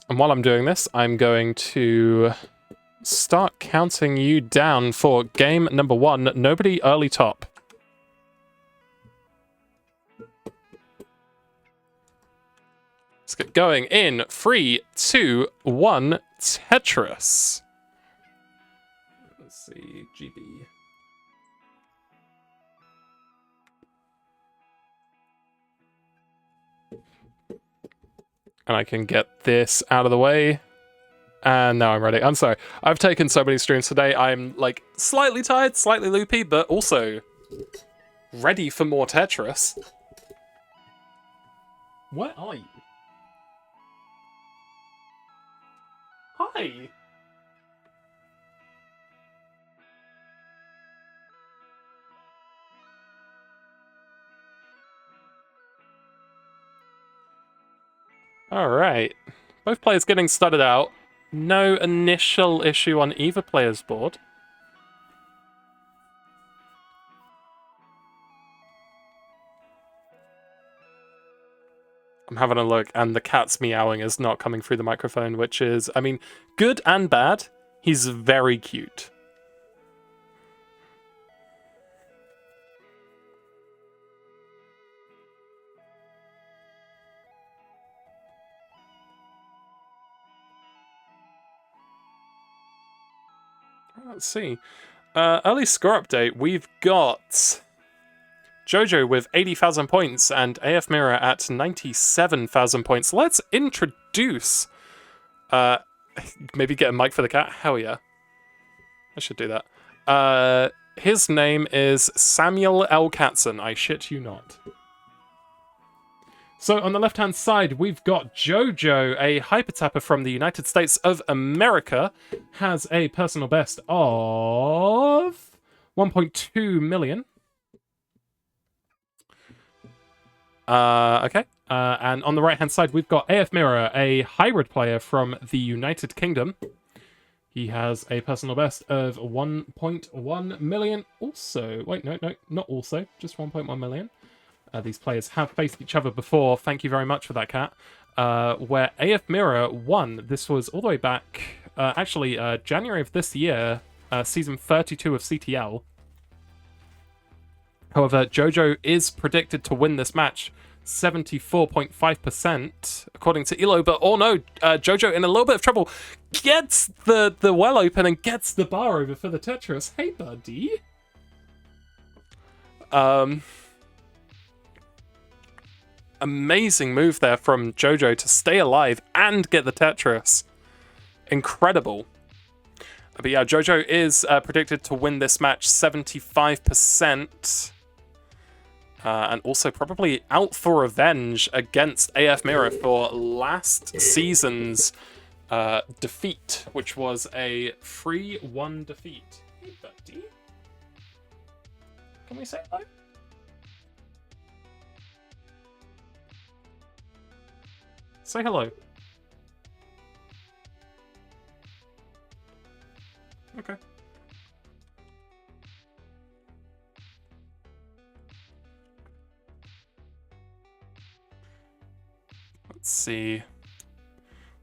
And while I'm doing this, I'm going to start counting you down for game number 1. Nobody early top. Let's get going in 3, 2, 1, Tetris. Let's see, GB. And I can get this out of the way. And now I'm ready. I'm sorry. I've taken so many streams today. I'm like slightly tired, slightly loopy, but also ready for more Tetris. Where are you? Hi. All right. Both players getting started out. No initial issue on either player's board. I'm having a look, and the cat's meowing is not coming through the microphone, which is, I mean, good and bad. He's very cute. Let's see. Early score update. We've got Jojo with 80,000 points and AfMirror at 97,000 points. Let's introduce... maybe get a mic for the cat? Hell yeah. I should do that. His name is Samuel L. Katzen. I shit you not. So on the left-hand side, we've got Jojo, a hyper-tapper from the United States of America, has a personal best of 1.2 million. Okay. And on the right-hand side, we've got AfMirror, a hybrid player from the United Kingdom. He has a personal best of 1.1 million. Also, wait, no, not also, just 1.1 million. These players have faced each other before. Thank you very much for that, Cat. Where AfMirror won. This was all the way back, January of this year, season 32 of CTL. However, Jojo is predicted to win this match 74.5%, according to Elo. But, oh no, Jojo in a little bit of trouble. Gets the well open and gets the bar over for the Tetris. Hey, buddy. Amazing move there from Jojo to stay alive and get the Tetris. Incredible. But yeah, Jojo is predicted to win this match 75%. And also probably out for revenge against AfMirror for last season's defeat, which was a 3-1 defeat. Hey, buddy. Can we say hello? Say hello. Okay. Let's see.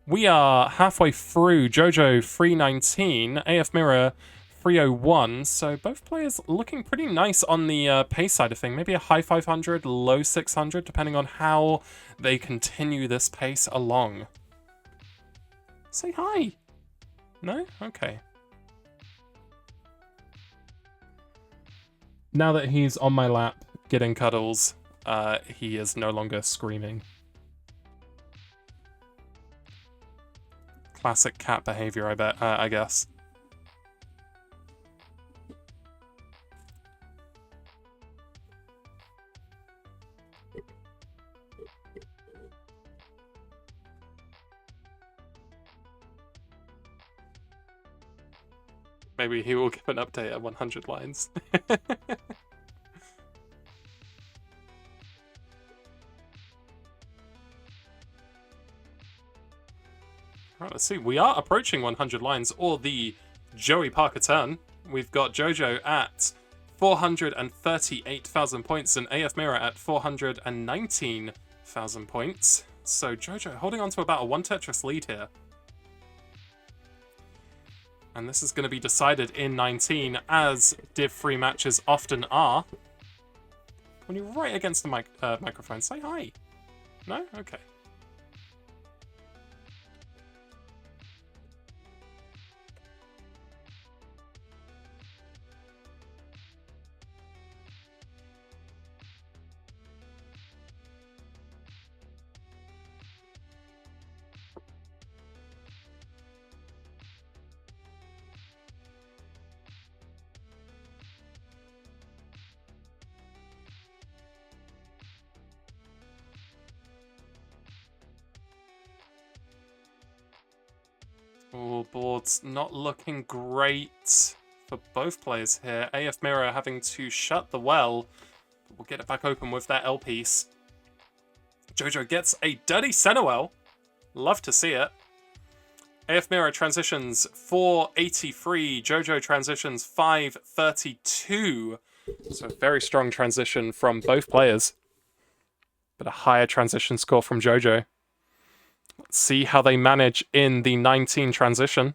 We are halfway through. Jojo 319, AfMirror 301. So both players looking pretty nice on the pace side of thing. Maybe a high 500, low 600, depending on how they continue this pace along. Say hi. No? Okay. Now that he's on my lap getting cuddles, he is no longer screaming. Classic cat behavior, I bet. I guess. Maybe he will give an update at 100 lines. Right, let's see. We are approaching 100 lines, or the Joey Parker turn. We've got Jojo at 438,000 points and AfMirror at 419,000 points. So Jojo holding on to about a 1 Tetris lead here. And this is going to be decided in 19, as Div 3 matches often are. When you're right against the microphone, say hi. No? Okay. Oh, board's not looking great for both players here. AfMirror having to shut the well. But we'll get it back open with that L piece. Jojo gets a dirty center well. Love to see it. AfMirror transitions 483. Jojo transitions 532. So a very strong transition from both players. But a higher transition score from Jojo. Let's see how they manage in the 19 transition.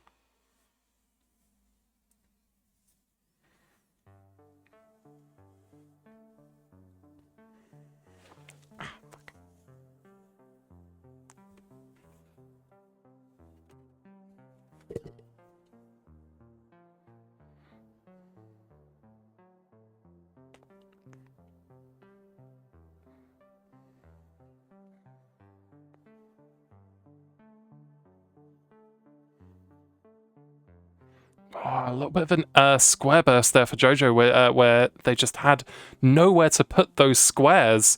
Oh, a little bit of a square burst there for Jojo, where they just had nowhere to put those squares.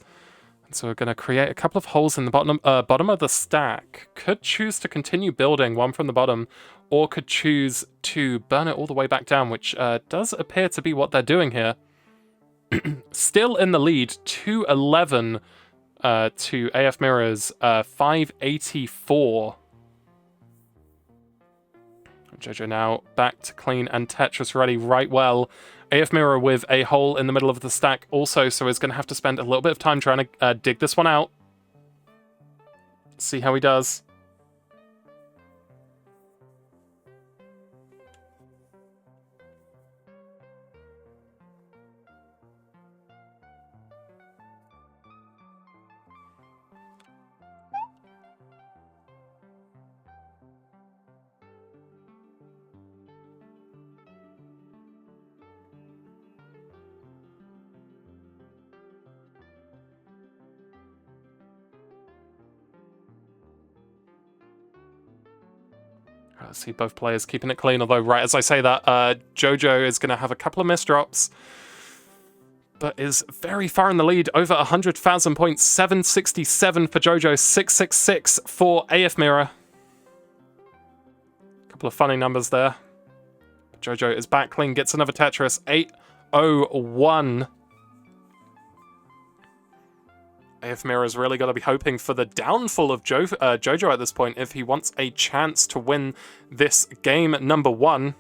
And so we're going to create a couple of holes in the bottom of the stack. Could choose to continue building one from the bottom, or could choose to burn it all the way back down, which does appear to be what they're doing here. Still in the lead, 211 to AfMirror's 584. Jojo now back to clean and Tetris ready right well. AfMirror with a hole in the middle of the stack also, so is going to have to spend a little bit of time trying to dig this one out. See how he does. Let's see both players keeping it clean, although right as I say that, Jojo is going to have a couple of misdrops, but is very far in the lead, over 100,000 points, 767 for Jojo, 666 for AfMirror. Couple of funny numbers there. Jojo is back clean, gets another Tetris, 801. AfMirror's really got to be hoping for the downfall of Jojo at this point if he wants a chance to win this game number 1.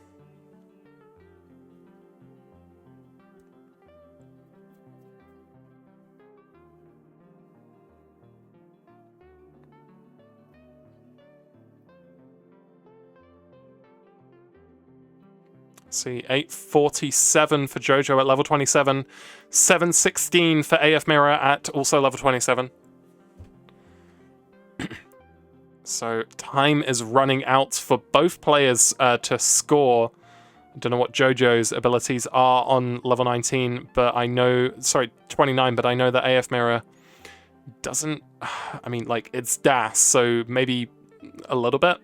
See, 847 for Jojo at level 27, 716 for AfMirror at also level 27. So time is running out for both players to score. I don't know what Jojo's abilities are on level 19, but I know, sorry, 29, but I know that AfMirror doesn't, I mean, like, it's DAS, so maybe a little bit.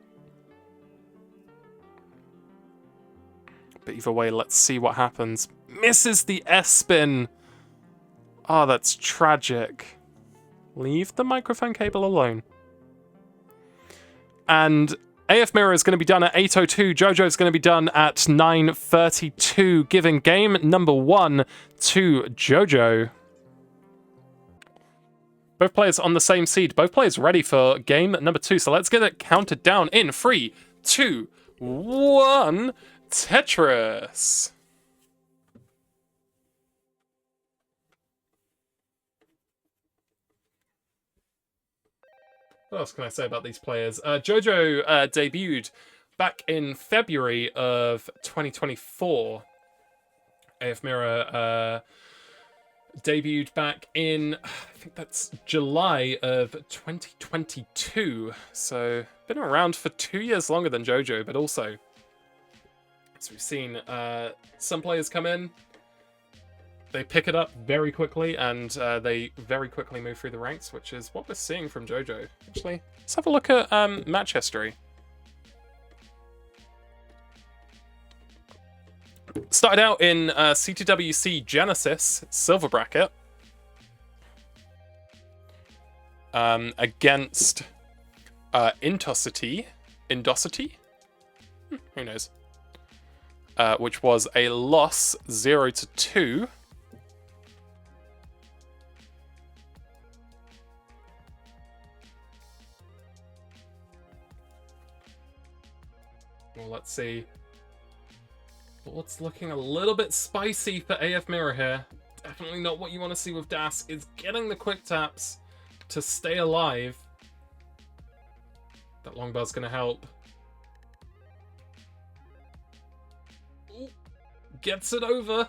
But either way, let's see what happens. Misses the S-spin. Oh, that's tragic. Leave the microphone cable alone. And AfMirror is going to be done at 8:02. Jojo is going to be done at 9:32, giving game number 1 to Jojo. Both players on the same seed. Both players ready for game number 2. So let's get it counted down in 3, 2, 1... Tetris. What else can I say about these players? Jojo debuted back in February of 2024. AfMirror debuted back in, I think that's July of 2022. So, been around for 2 years longer than Jojo, but also, as we've seen, some players come in, they pick it up very quickly, and they very quickly move through the ranks, which is what we're seeing from Jojo. Actually, let's have a look at match history. Started out in CTWC Genesis, silver bracket, against Indocity? Who knows? Which was a loss 0-2. Well, let's see. Well, it's looking a little bit spicy for AfMirror here. Definitely not what you want to see with Das. Is getting the quick taps to stay alive. That long bar's going to help. Ooh, gets it over.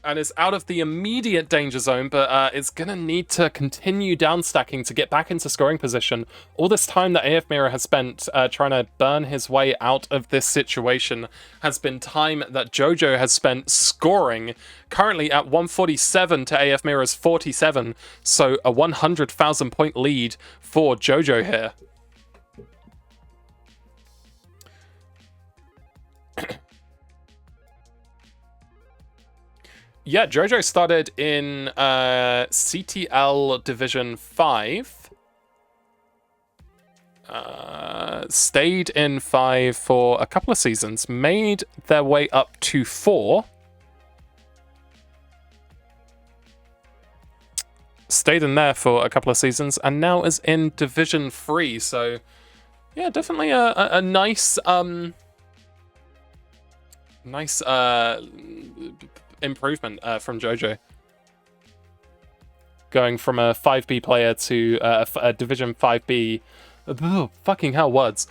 And is out of the immediate danger zone, but it's going to need to continue down stacking to get back into scoring position. All this time that AfMirror has spent trying to burn his way out of this situation has been time that Jojo has spent scoring, currently at 147 to AfMirror's 47, so a 100,000 point lead for Jojo here. Yeah, Jojo started in CTL Division 5. Stayed in 5 for a couple of seasons. Made their way up to 4. Stayed in there for a couple of seasons. And now is in Division 3. So, yeah, definitely a nice... nice... improvement from Jojo. Going from a 5B player to a Division 5B... fucking hell, words.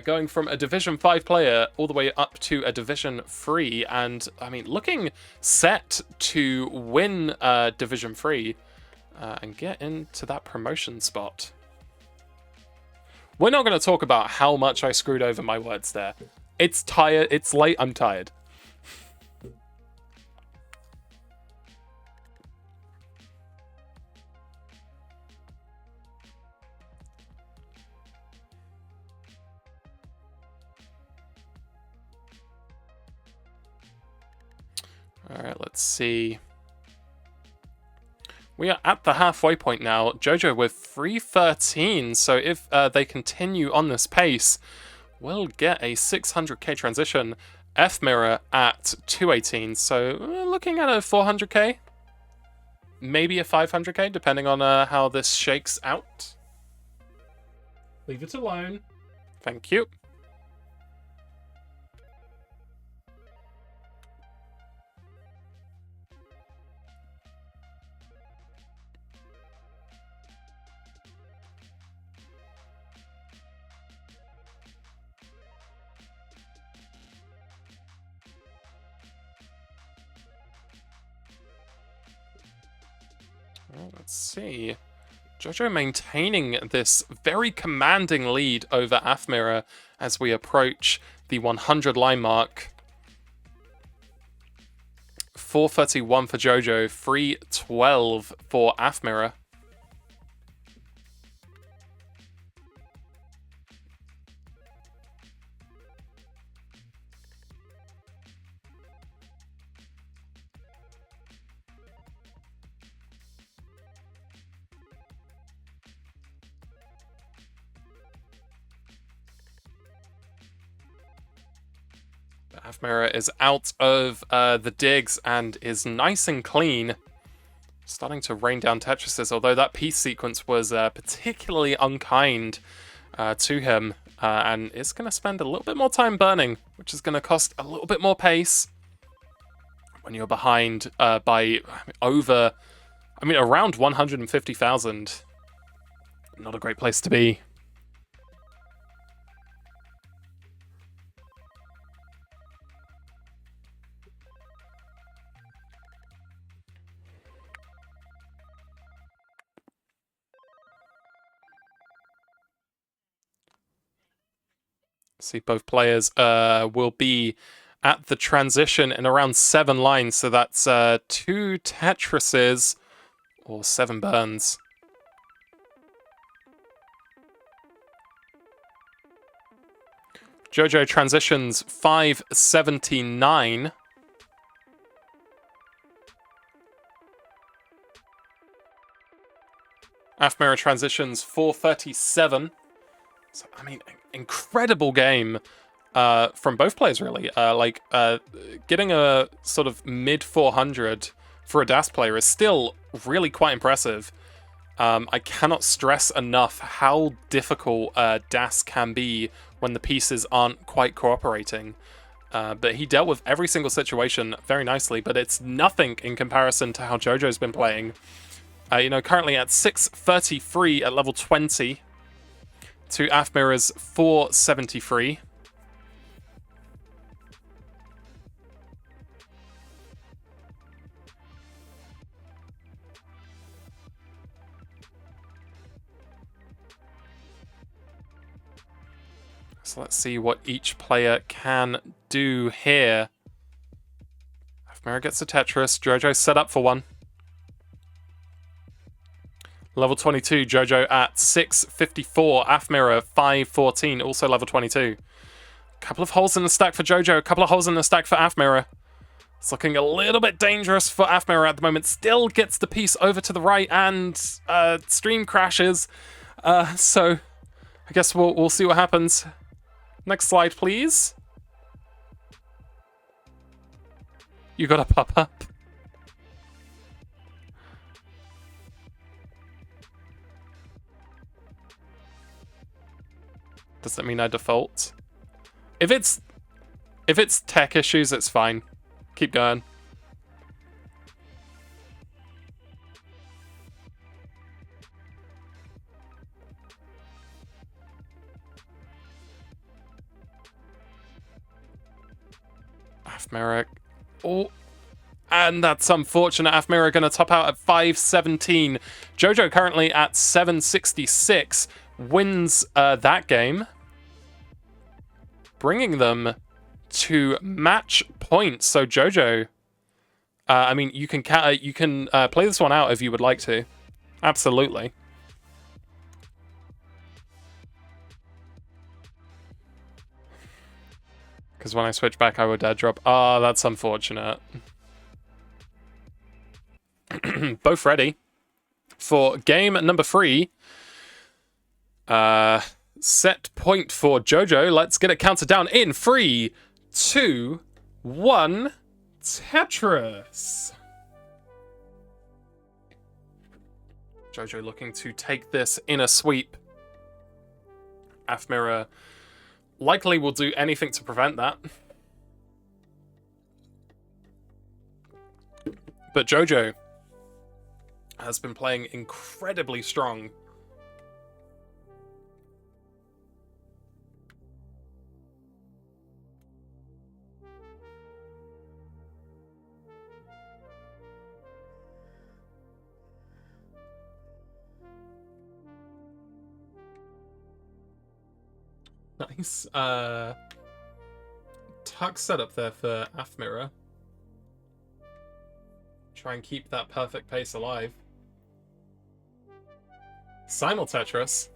Going from a Division 5 player all the way up to a Division 3, and, I mean, looking set to win Division 3 and get into that promotion spot. We're not going to talk about how much I screwed over my words there. It's tired. It's late. I'm tired. Alright, let's see. We are at the halfway point now. Jojo with 313, so if they continue on this pace, we'll get a 600k transition. AfMirror at 218, so we're looking at a 400k. Maybe a 500k, depending on how this shakes out. Leave it alone. Thank you. Let's see. Jojo maintaining this very commanding lead over AfMirror as we approach the 100 line mark. 431 for Jojo, 312 for AfMirror. AfMirror is out of the digs and is nice and clean. Starting to rain down Tetrises, although that piece sequence was particularly unkind to him. And is going to spend a little bit more time burning, which is going to cost a little bit more pace. When you're behind by over, I mean, around 150,000. Not a great place to be. See, both players will be at the transition in around 7 lines, so that's 2 Tetrises or 7 burns. Jojo transitions 579. AfMirror transitions 437. So, I mean, incredible game from both players, really. Getting a sort of mid 400 for a DAS player is still really quite impressive. I cannot stress enough how difficult DAS can be when the pieces aren't quite cooperating. But he dealt with every single situation very nicely, but it's nothing in comparison to how Jojo's been playing. Currently at 633 at level 20 to AfMirror's 473. So let's see what each player can do here. AfMirror gets a Tetris. Jojo set up for one. Level 22, Jojo at 654. AfMirror 514, also level 22. Couple of holes in the stack for Jojo, a couple of holes in the stack for AfMirror. It's looking a little bit dangerous for AfMirror at the moment. Still gets the piece over to the right, and stream crashes. So I guess we'll see what happens. Next slide, please. You got a pop-up. Does that mean I default? If it's tech issues, it's fine. Keep going. AfMirror. Oh, and that's unfortunate. AfMirror going to top out at 517. Jojo currently at 766. Wins that game, bringing them to match point. So Jojo, I mean, you can play this one out if you would like to. Absolutely. Because when I switch back, I would dead drop. Ah, that's unfortunate. Both ready for game number 3. Set point for Jojo. Let's get it counted down in 3, 2, 1. Tetris. Jojo looking to take this in a sweep. AfMirror likely will do anything to prevent that. But Jojo has been playing incredibly strong. Nice tuck setup there for AfMirror. Try and keep that perfect pace alive. Simul Tetris.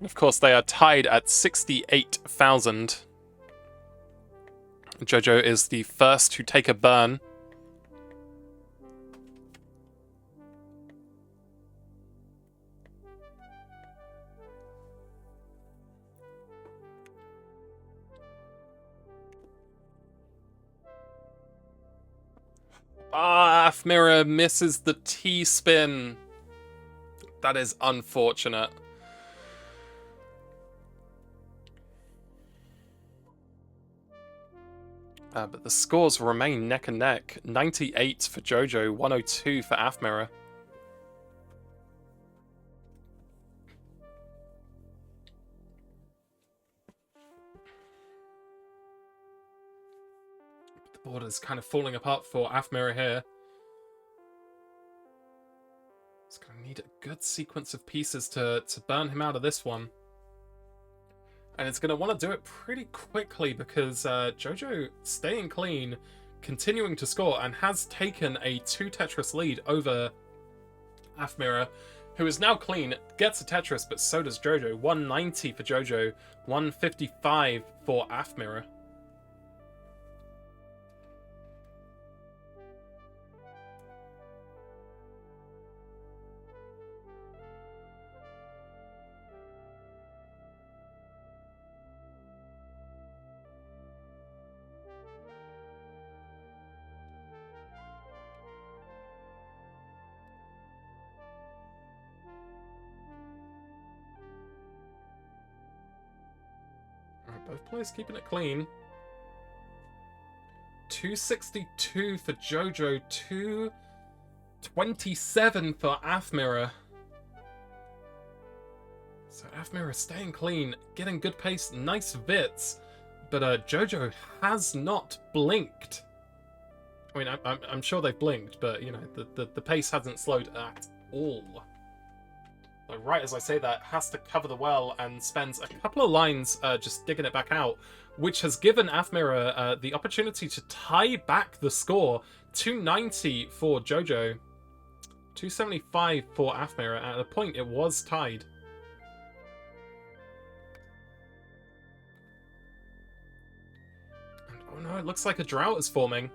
Of course, they are tied at 68,000. Jojo is the first to take a burn. Ah, AfMirror misses the T-spin. That is unfortunate. But the scores remain neck and neck. 98 for Jojo, 102 for AfMirror. board is kind of falling apart for AfMirror here. It's going to need a good sequence of pieces to burn him out of this one. And it's going to want to do it pretty quickly because Jojo staying clean, continuing to score, and has taken a 2 Tetris lead over AfMirror, who is now clean, gets a Tetris, but so does Jojo. 190 for Jojo, 155 for AfMirror. Both players keeping it clean. 262 for Jojo, 227 for AfMirror. So AfMirror staying clean, getting good pace, nice vits, but Jojo has not blinked. I mean, I'm sure they've blinked, but you know, the pace hasn't slowed at all. Like, right as I say that, has to cover the well and spends a couple of lines just digging it back out, which has given AfMirror the opportunity to tie back the score. 290 for Jojo, 275 for AfMirror. At a point, it was tied. And, oh no, it looks like a drought is forming.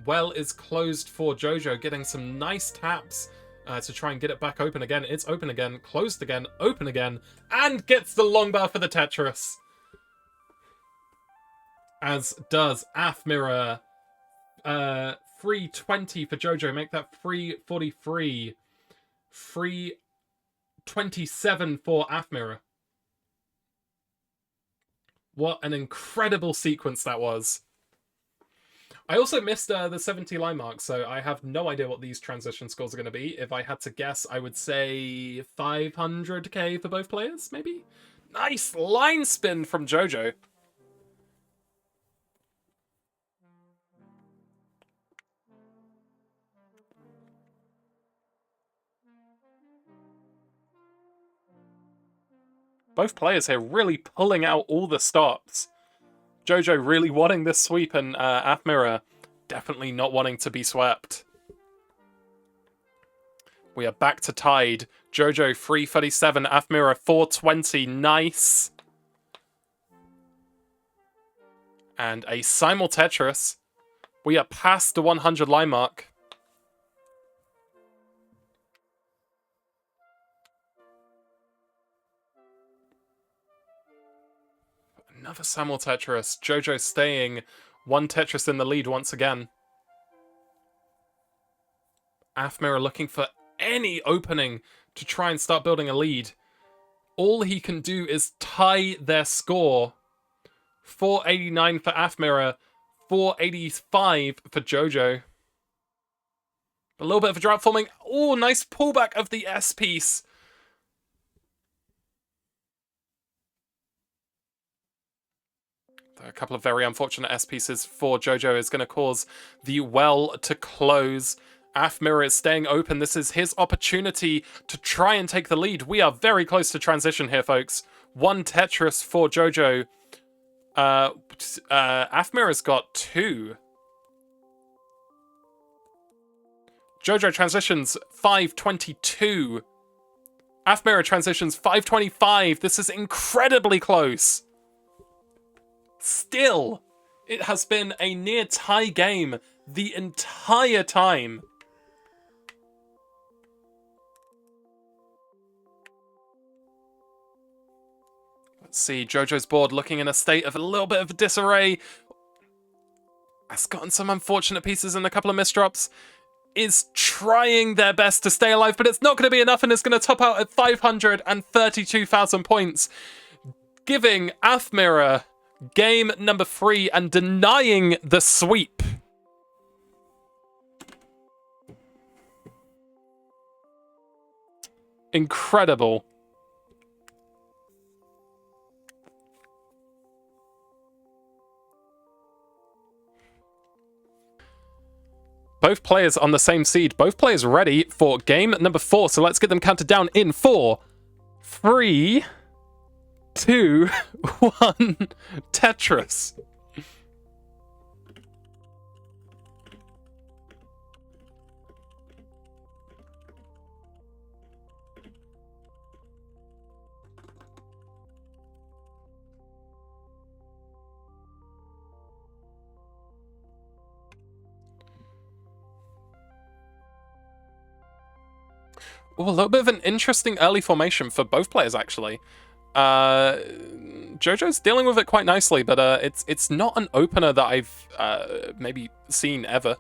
Well is closed for Jojo, getting some nice taps to try and get it back open again. It's open again, closed again, open again, and gets the long bar for the Tetris. As does AfMirror. 320 for Jojo, make that 343. 327 for AfMirror. What an incredible sequence that was. I also missed the 70 line mark, so I have no idea what these transition scores are going to be. If I had to guess, I would say 500k for both players, maybe? Nice line spin from Jojo. Both players here really pulling out all the stops. Jojo really wanting this sweep, and AfMirror definitely not wanting to be swept. We are back to tied. Jojo 337, AfMirror 420. Nice. And a simul Tetris. We are past the 100 line mark. Another simul Tetris. Jojo staying 1 Tetris in the lead once again. AfMirror looking for any opening to try and start building a lead. All he can do is tie their score. 489 for AfMirror, 485 for Jojo. A little bit of a drought forming. Oh, nice pullback of the S piece. A couple of very unfortunate S pieces for Jojo is going to cause the well to close. AfMirror is staying open. This is his opportunity to try and take the lead. We are very close to transition here, folks. 1 Tetris for Jojo. AfMirror's got 2. Jojo transitions 522. AfMirror transitions 525. This is incredibly close. Still, it has been a near tie game the entire time. Let's see, Jojo's board looking in a state of a little bit of disarray. Has gotten some unfortunate pieces and a couple of misdrops. Is trying their best to stay alive, but it's not going to be enough, and it's going to top out at 532,000 points, giving AfMirror game number 3 and denying the sweep. Incredible. Both players on the same seed. Both players ready for game number 4. So let's get them counted down in 4, 3, 2, 1. Tetris. Oh, a little bit of an interesting early formation for both players, actually. Jojo's dealing with it quite nicely, but it's not an opener that I've maybe seen ever.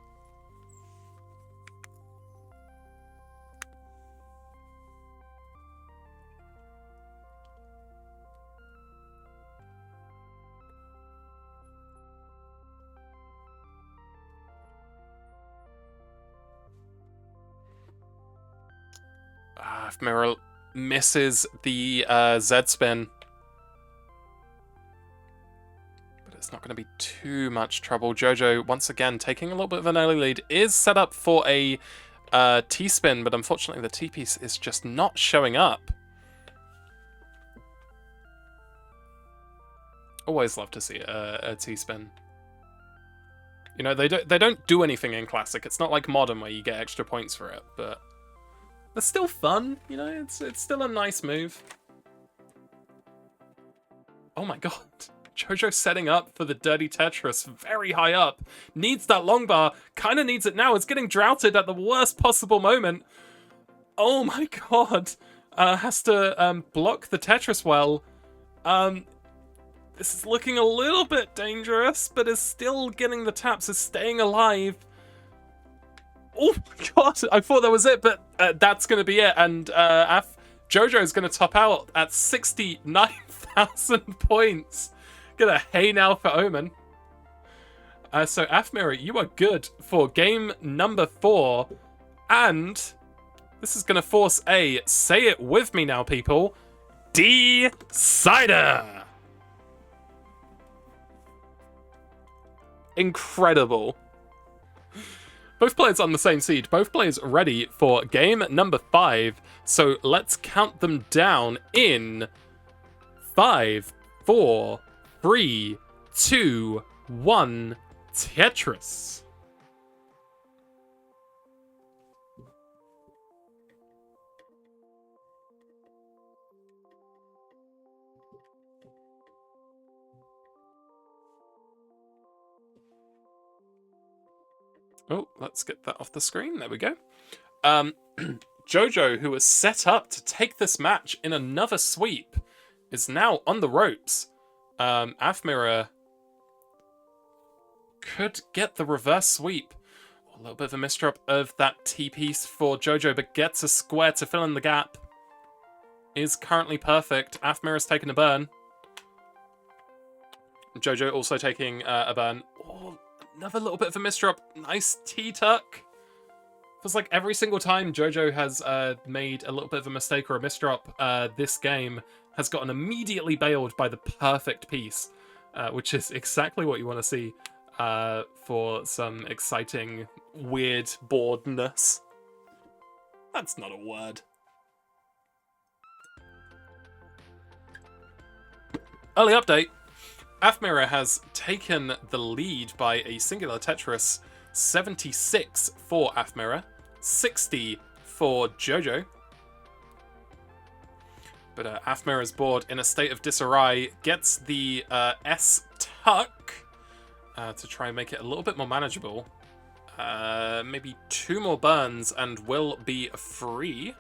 AfMirror misses the Z-spin. But it's not going to be too much trouble. Jojo, once again, taking a little bit of an early lead, is set up for a T-spin, but unfortunately the T-piece is just not showing up. Always love to see a T-spin. You know, they don't do anything in Classic. It's not like Modern where you get extra points for it, but they're still fun, you know, it's still a nice move. Oh my god. Jojo setting up for the dirty Tetris very high up. Needs that long bar. Kind of needs it now. It's getting droughted at the worst possible moment. Oh my god. Has to block the Tetris well. This is looking a little bit dangerous, but is still getting the taps, is staying alive. Oh my god, I thought that was it, but that's going to be it. And Jojo is going to top out at 69,000 points. Gonna hey now for Omen. So AfMirror, you are good for game number 4. And this is going to force a, say it with me now, people, decider. Incredible. Both players on the same seed. Both players ready for game number 5. So let's count them down in 5, 4, 3, 2, 1. Tetris. Oh, let's get that off the screen. There we go. Jojo, who was set up to take this match in another sweep, is now on the ropes. AfMirror could get the reverse sweep. A little bit of a misdrop of that T-piece for Jojo, but gets a square to fill in the gap. Is currently perfect. AfMirror's taking a burn. Jojo also taking a burn. Oh, another little bit of a misdrop. Nice T-tuck. Feels like every single time Jojo has made a little bit of a mistake or a misdrop, this game has gotten immediately bailed by the perfect piece, which is exactly what you want to see for some exciting, weird boredness. That's not a word. Early update. AfMirror has taken the lead by a singular Tetris. 76 for AfMirror, 60 for Jojo. But AfMirror's board in a state of disarray, gets the S-tuck to try and make it a little bit more manageable. Maybe 2 more burns and will be free.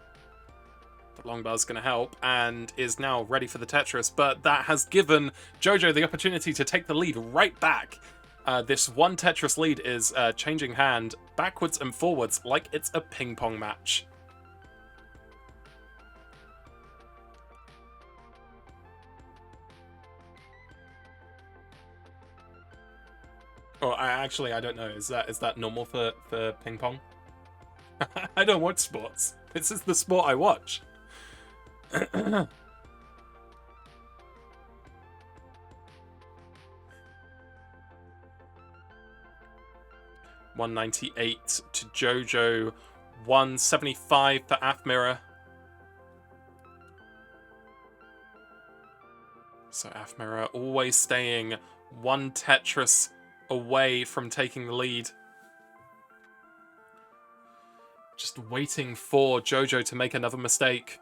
The long bar's going to help and is now ready for the Tetris, but that has given Jojo the opportunity to take the lead right back. This one Tetris lead is changing hand backwards and forwards like it's a ping pong match. Oh, I don't know. Is that normal for ping pong? I don't watch sports. This is the sport I watch. 198 to Jojo, 175 for AfMirror. So AfMirror always staying one Tetris away from taking the lead. Just waiting for Jojo to make another mistake.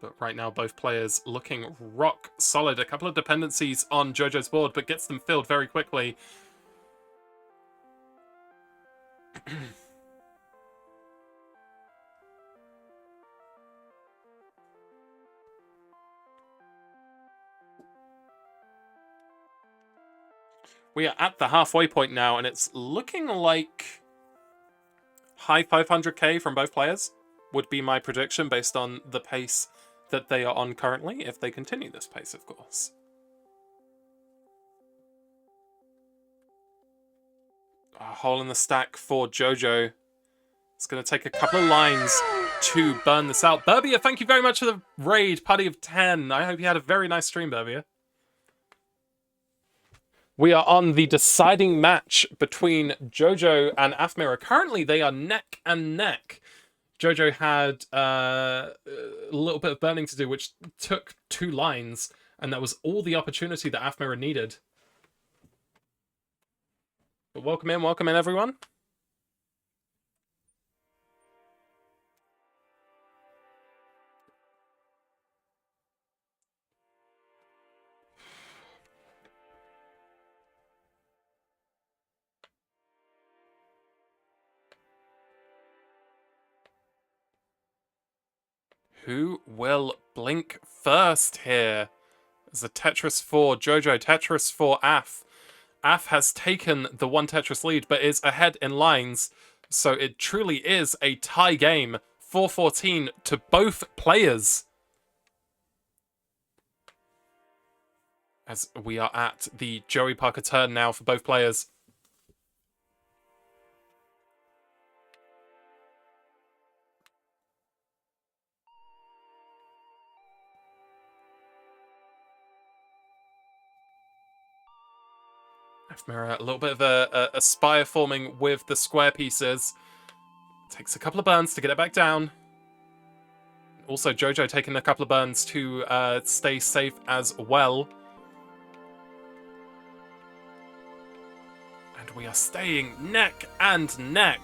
But right now, both players looking rock solid. A couple of dependencies on Jojo's board, but gets them filled very quickly. We are at the halfway point now, and it's looking like high 500k from both players would be my prediction based on the pace that they are on currently, if they continue this pace, of course. A hole in the stack for Jojo. It's going to take a couple of lines to burn this out. Burbia, thank you very much for the raid, party of 10. I hope you had a very nice stream, Burbia. We are on the deciding match between Jojo and AfMirror. Currently, they are neck and neck. Jojo had a little bit of burning to do, which took 2 lines, and that was all the opportunity that AfMirror needed. But welcome in, everyone. Who will blink first here? There's a Tetris for Jojo, Tetris for Af. Af has taken the 1 Tetris lead, but is ahead in lines. So it truly is a tie game. 4-14 to both players. As we are at the Joey Parker turn now for both players. AfMirror, a little bit of a spire forming with the square pieces. Takes a couple of burns to get it back down. Also, Jojo taking a couple of burns to stay safe as well. And we are staying neck and neck.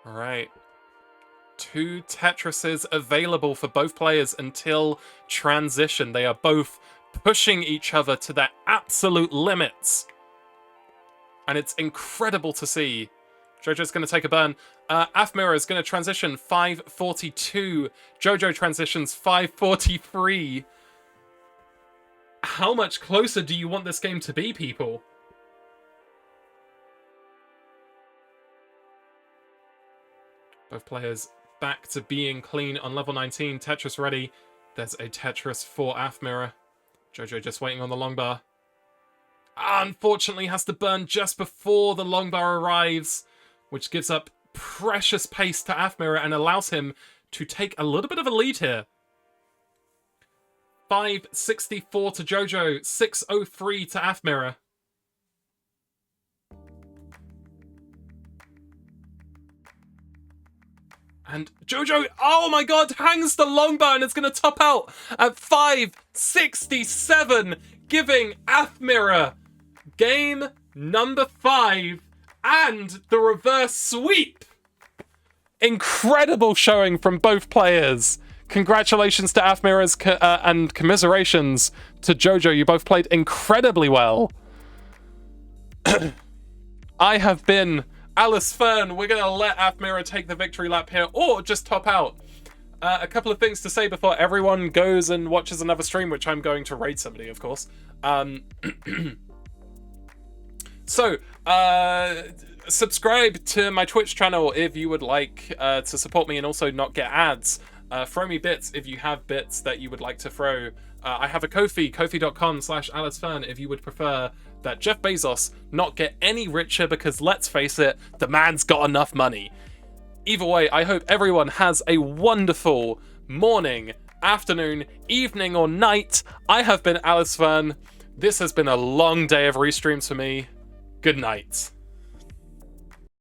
All right. 2 Tetrises available for both players until transition. They are both pushing each other to their absolute limits. And it's incredible to see. Jojo's going to take a burn. AfMirror is going to transition 542. Jojo transitions 543. How much closer do you want this game to be, people? Both players back to being clean on level 19. Tetris ready. There's a Tetris for AfMirror. Jojo just waiting on the long bar. Unfortunately has to burn just before the long bar arrives, which gives up precious pace to AfMirror and allows him to take a little bit of a lead here. 564 to Jojo, 603 to AfMirror. And Jojo, oh my god, hangs the long bar and it's going to top out at 567, giving AfMirror game number 5 and the reverse sweep. Incredible showing from both players. Congratulations to AfMirror's and commiserations to Jojo. You both played incredibly well. I have been Alice Fern. We're going to let AfMirror take the victory lap here, or just top out. A couple of things to say before everyone goes and watches another stream, which I'm going to raid somebody, of course. So, Subscribe to my Twitch channel if you would like to support me and also not get ads. Throw me bits if you have bits that you would like to throw. I have a Ko-fi, kofi.com/AlicFern, if you would prefer that Jeff Bezos not get any richer, because let's face it, the man's got enough money. Either way, I hope everyone has a wonderful morning, afternoon, evening, or night. I have been AlicFern. This has been a long day of restreams for me. Good night.